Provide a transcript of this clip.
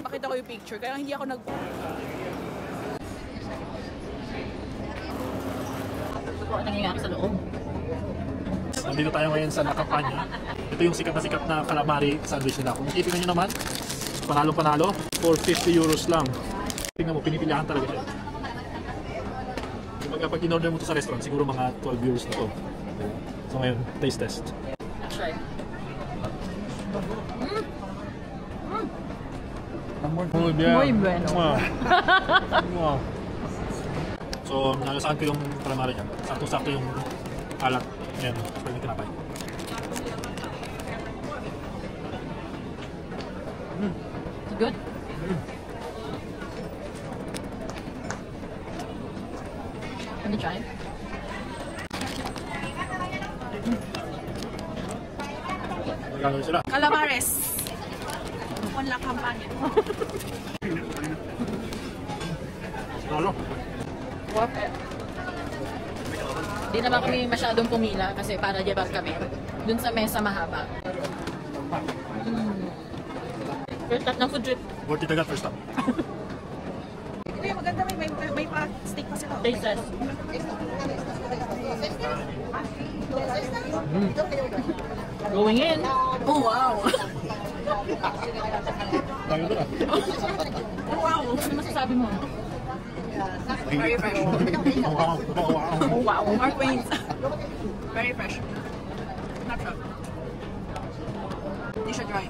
ipapakita ko yung picture. Kaya hindi ako nag... Ano nangyayari sa loob? Nandito tayo ngayon sa La Campana. Ito yung sikat na calamari sandwich nila. Kung titignan nyo naman, panalo-panalo, for 50 euros lang. Tingnan mo, pinipilihan talaga siya. Pag in-order mo ito sa restaurant, siguro mga 12 euros na to. So ngayon, taste test. Try. Muy bien. Muy bueno. Wow. So, nalasaan ko yung calamari niya. Sakto-sakto yung alat. Ayan, pwede yung tinapay. Good? Can you try? Magkano sila? Calamares. On La Campana. Ano? Di naman kami masyadong pumila kasi para jebag kami. Dun sa mesa mahaba. First stop ng food trip. Worth it agad first time. Hindi, maganda. May pa-steak pa sila. Taste test. Going in. Oh, wow. Lagi ito na. Oh, wow. Ano masasabi mo? Very fresh. Wow. Oh, wow. Mark Wayne's. Very fresh. Not sure. Hindi siya dry.